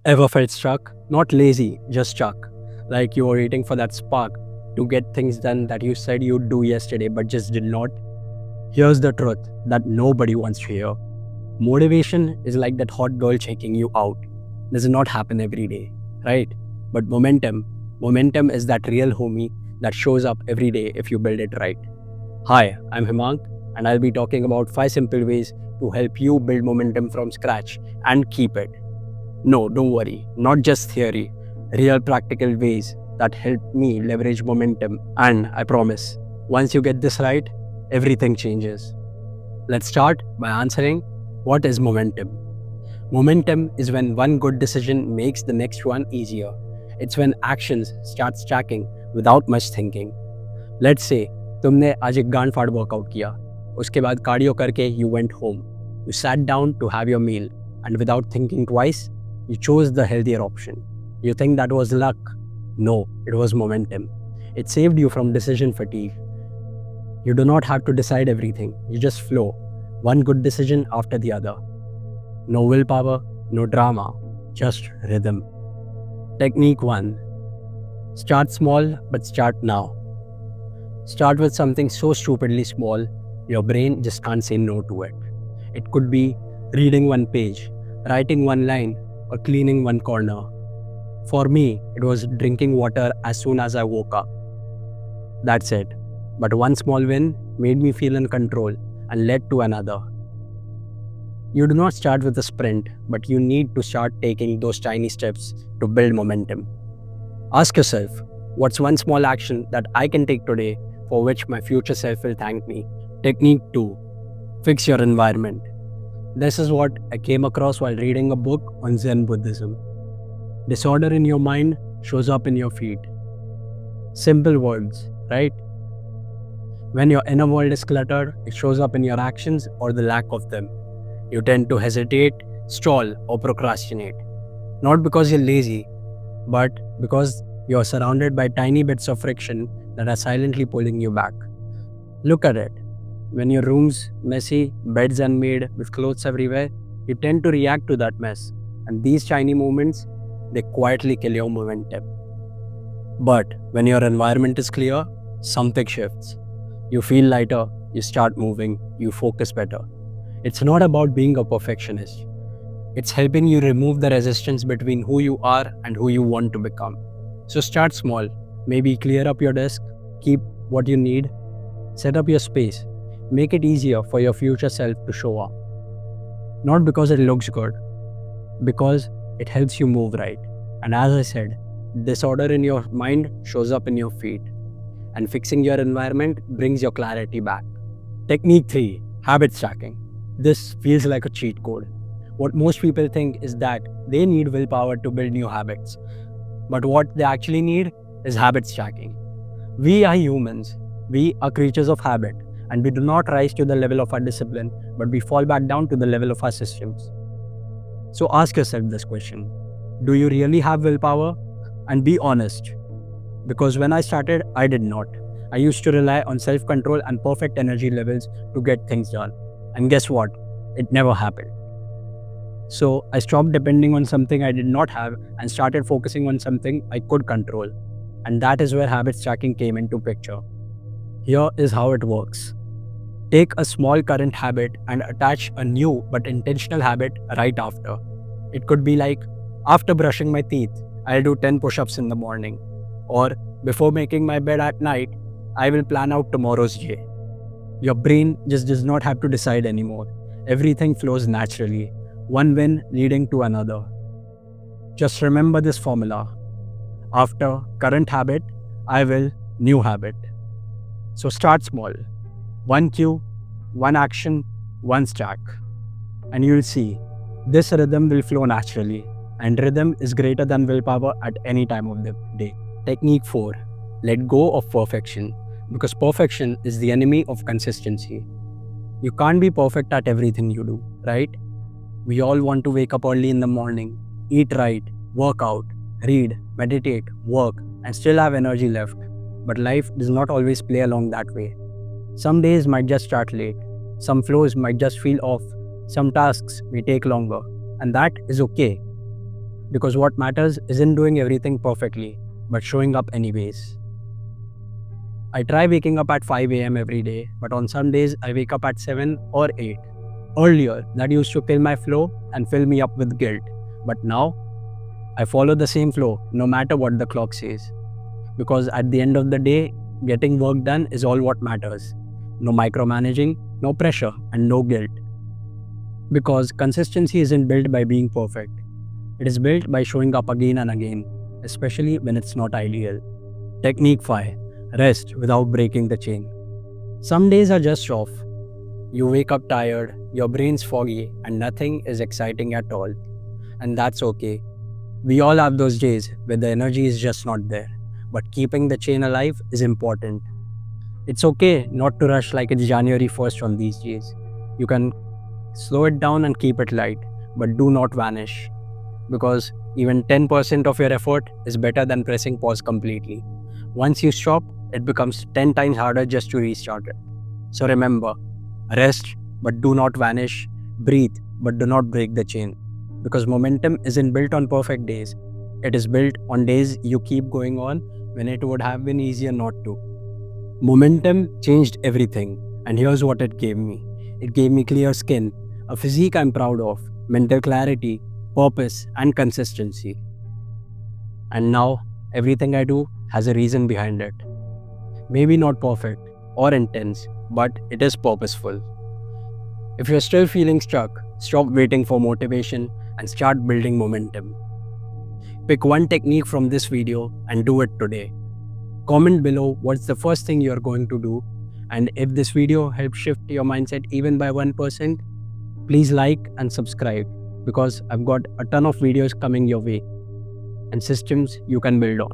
Ever felt stuck? Not lazy, just stuck. Like you were waiting for that spark to get things done that you said you'd do yesterday but just did not? Here's the truth that nobody wants to hear. Motivation is like that hot girl checking you out. Does not happen every day, right? But momentum is that real homie that shows up every day if you build it right. Hi, I'm Himank, and I'll be talking about 5 simple ways to help you build momentum from scratch and keep it. No, don't worry, not just theory, real practical ways that help me leverage momentum. And I promise, once you get this right, everything changes. Let's start by answering what is momentum. Momentum is when one good decision makes the next one easier. It's when actions start stacking without much thinking. Let's say तुमने आज एक गांड फाड़ workout किया, उसके बाद cardio करके you went home. You sat down to have your meal and without thinking twice, you chose the healthier option. You think that was luck? No, it was momentum. It saved you from decision fatigue. You do not have to decide everything, you just flow, one good decision after the other. No willpower, no drama, just rhythm. Technique 1. Start small, but start now. Start with something so stupidly small, your brain just can't say no to it. It could be reading one page, writing one line, or cleaning one corner. For me, it was drinking water as soon as I woke up. That's it. But one small win made me feel in control and led to another. You do not start with a sprint, but you need to start taking those tiny steps to build momentum. Ask yourself, what's one small action that I can take today for which my future self will thank me? Technique 2. Fix your environment. This is what I came across while reading a book on Zen Buddhism. Disorder in your mind shows up in your feet. Simple words, right? When your inner world is cluttered, it shows up in your actions or the lack of them. You tend to hesitate, stall, or procrastinate. Not because you're lazy, but because you're surrounded by tiny bits of friction that are silently pulling you back. Look at it. When your room's messy, bed's unmade, with clothes everywhere, you tend to react to that mess. And these tiny moments, they quietly kill your momentum. But when your environment is clear, something shifts. You feel lighter, you start moving, you focus better. It's not about being a perfectionist. It's helping you remove the resistance between who you are and who you want to become. So start small. Maybe clear up your desk, keep what you need, set up your space. Make it easier for your future self to show up. Not because it looks good, because it helps you move right. And as I said, disorder in your mind shows up in your feet. And fixing your environment brings your clarity back. Technique 3. Habit stacking. This feels like a cheat code. What most people think is that they need willpower to build new habits. But what they actually need is habit stacking. We are humans. We are creatures of habit. And we do not rise to the level of our discipline, but we fall back down to the level of our systems. So ask yourself this question. Do you really have willpower? And be honest. Because when I started, I did not. I used to rely on self-control and perfect energy levels to get things done. And guess what? It never happened. So I stopped depending on something I did not have and started focusing on something I could control. And that is where habit stacking came into picture. Here is how it works. Take a small current habit and attach a new but intentional habit right after. It could be like, after brushing my teeth, I'll do 10 push-ups in the morning. Or before making my bed at night, I will plan out tomorrow's day. Your brain just does not have to decide anymore. Everything flows naturally, one win leading to another. Just remember this formula. After current habit, I will new habit. So start small. One cue, one action, one stack. And you'll see, this rhythm will flow naturally. And rhythm is greater than willpower at any time of the day. Technique 4. Let go of perfection. Because perfection is the enemy of consistency. You can't be perfect at everything you do, right? We all want to wake up early in the morning, eat right, work out, read, meditate, work, and still have energy left. But life does not always play along that way. Some days might just start late. Some flows might just feel off. Some tasks may take longer. And that is okay. Because what matters isn't doing everything perfectly, but showing up anyways. I try waking up at 5 a.m. every day, but on some days I wake up at 7 or 8. Earlier, that used to kill my flow and fill me up with guilt. But now, I follow the same flow no matter what the clock says. Because at the end of the day, getting work done is all what matters. No micromanaging, no pressure, and no guilt. Because consistency isn't built by being perfect. It is built by showing up again and again, especially when it's not ideal. Technique 5. Rest without breaking the chain. Some days are just off. You wake up tired, your brain's foggy, and nothing is exciting at all. And that's okay. We all have those days where the energy is just not there. But keeping the chain alive is important. It's okay not to rush like it's January 1st on these days. You can slow it down and keep it light, but do not vanish. Because even 10% of your effort is better than pressing pause completely. Once you stop, it becomes 10 times harder just to restart it. So remember, rest, but do not vanish. Breathe, but do not break the chain. Because momentum isn't built on perfect days. It is built on days you keep going on when it would have been easier not to. Momentum changed everything, and here's what it gave me. It gave me clear skin, a physique I'm proud of, mental clarity, purpose, and consistency. And now, everything I do has a reason behind it. Maybe not perfect or intense, but it is purposeful. If you're still feeling stuck, stop waiting for motivation and start building momentum. Pick one technique from this video and do it today. Comment below what's the first thing you're going to do, and if this video helped shift your mindset even by 1%, please like and subscribe, because I've got a ton of videos coming your way and systems you can build on.